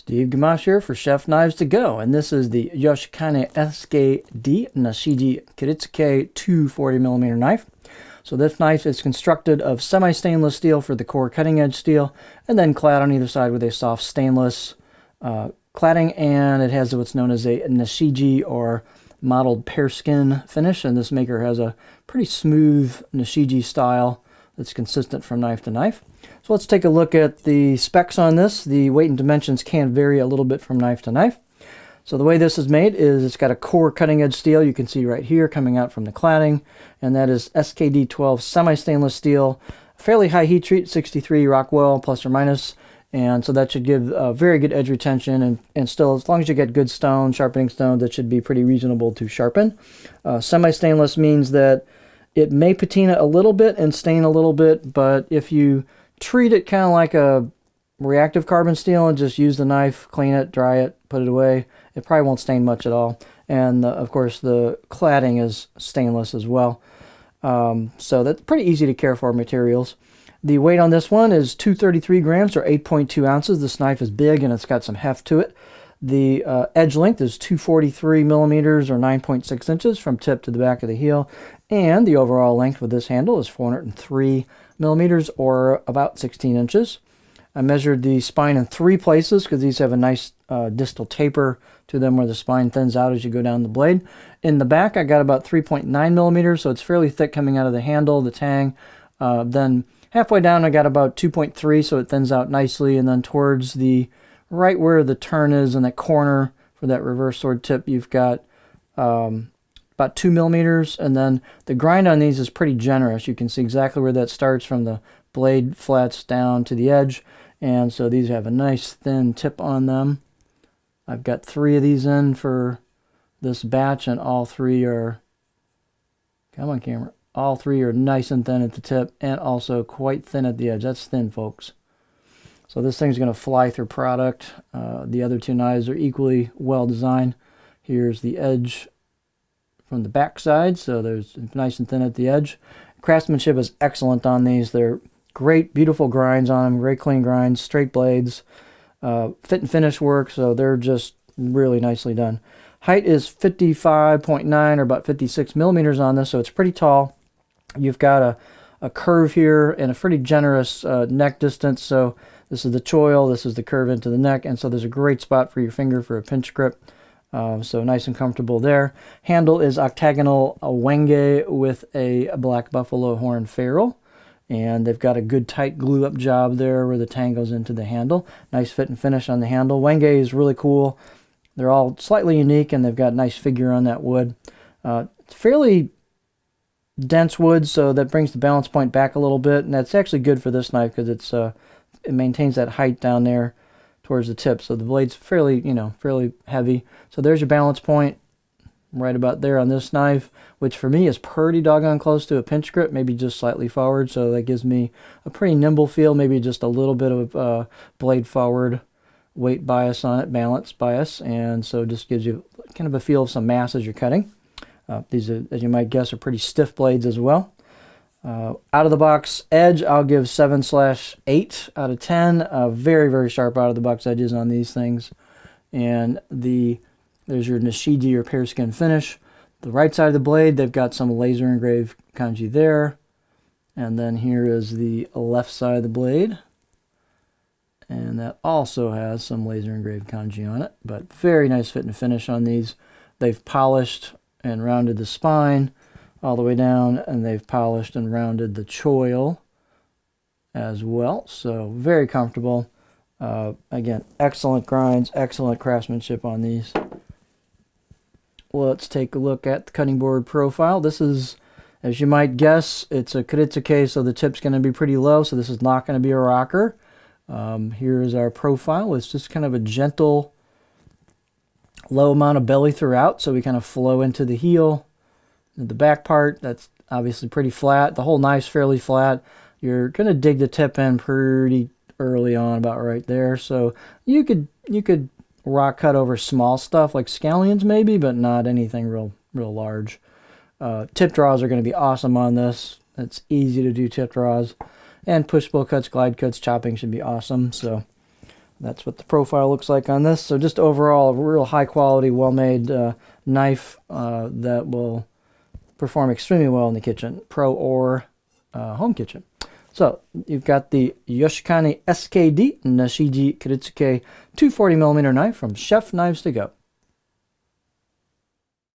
Steve Gamache here for Chef Knives to Go, and this is the Yoshikane SKD Nashiji Kiritsuke 240mm knife. So this knife is constructed of semi-stainless steel for the core cutting edge steel, and then clad on either side with a soft stainless cladding, and it has what's known as a Nashiji or mottled pear skin finish, and this maker has a pretty smooth Nashiji style that's consistent from knife to knife. So let's take a look at the specs on this. The weight and dimensions can vary a little bit from knife to knife. So the way this is made is it's got a core cutting edge steel you can see right here coming out from the cladding, and that is SKD 12 semi-stainless steel, fairly high heat treat, 63 Rockwell plus or minus, and so that should give very good edge retention, and still, as long as you get good stone, sharpening stone, that should be pretty reasonable to sharpen. Semi-stainless means that it may patina a little bit and stain a little bit, but if you treat it kind of like a reactive carbon steel and just use the knife, clean it, dry it, put it away, it probably won't stain much at all. And of course the cladding is stainless as well. So that's pretty easy to care for materials. The weight on this one is 233 grams or 8.2 ounces. This knife is big and it's got some heft to it. The edge length is 243 millimeters or 9.6 inches from tip to the back of the heel. And the overall length with this handle is 403 millimeters or about 16 inches. I measured the spine in 3 places because these have a nice distal taper to them where the spine thins out as you go down the blade. In the back I got about 3.9 millimeters, so it's fairly thick coming out of the handle, the tang. Then halfway down I got about 2.3, so it thins out nicely, and then towards the right where the turn is in that corner for that reverse sword tip you've got about 2 millimeters, and then the grind on these is pretty generous. You can see exactly where that starts from the blade flats down to the edge, and so these have a nice thin tip on them. I've got 3 of these in for this batch, and all 3 are, come on camera, all 3 are nice and thin at the tip and also quite thin at the edge. That's thin, folks. So this thing's going to fly through product. The other 2 knives are equally well designed. Here's the edge from the back side, so there's nice and thin at the edge. Craftsmanship is excellent on these. They're great, beautiful grinds on them, very clean grinds, straight blades, fit and finish work, so they're just really nicely done. Height is 55.9 or about 56 millimeters on this, so it's pretty tall. You've got a curve here and a pretty generous neck distance, so this is the choil, this is the curve into the neck, and so there's a great spot for your finger for a pinch grip. So nice and comfortable there. Handle is octagonal wenge with a black buffalo horn ferrule, and they've got a good tight glue up job there where the tang goes into the handle. Nice fit and finish on the handle. Wenge is really cool. They're all slightly unique, and they've got nice figure on that wood. It's fairly dense wood, so that brings the balance point back a little bit, and that's actually good for this knife because it maintains that height down there towards the tip, so the blade's fairly, fairly heavy. So there's your balance point right about there on this knife, which for me is pretty doggone close to a pinch grip, maybe just slightly forward, so that gives me a pretty nimble feel, maybe just a little bit of blade forward weight bias on it, balance bias, and so just gives you kind of a feel of some mass as you're cutting. These, as you might guess, are pretty stiff blades as well. Out of the box edge, I'll give 7/8 out of 10. Very, very sharp out of the box edges on these things. And there's your Nashiji or pear skin finish. The right side of the blade, they've got some laser engraved kanji there. And then here is the left side of the blade. And that also has some laser engraved kanji on it. But very nice fit and finish on these. They've polished and rounded the spine all the way down, and they've polished and rounded the choil as well, so very comfortable. Again, excellent grinds, excellent craftsmanship on these. Let's take a look at the cutting board profile. This is, as you might guess, it's a Kiritsuke, so the tip's going to be pretty low, so this is not going to be a rocker. Here is our profile. It's just kind of a gentle, low amount of belly throughout, so we kind of flow into the heel. The back part, that's obviously pretty flat. The whole knife's fairly flat. You're going to dig the tip in pretty early on, about right there. So you could rock cut over small stuff like scallions maybe, but not anything real large. Tip draws are going to be awesome on this. It's easy to do tip draws. And push-pull cuts, glide cuts, chopping should be awesome. So That's what the profile looks like on this. So just overall, a real high quality, well-made knife that will perform extremely well in the kitchen, pro or home kitchen. So you've got the Yoshikane SKD Nashiji Kiritsuke 240mm knife from Chef Knives to Go.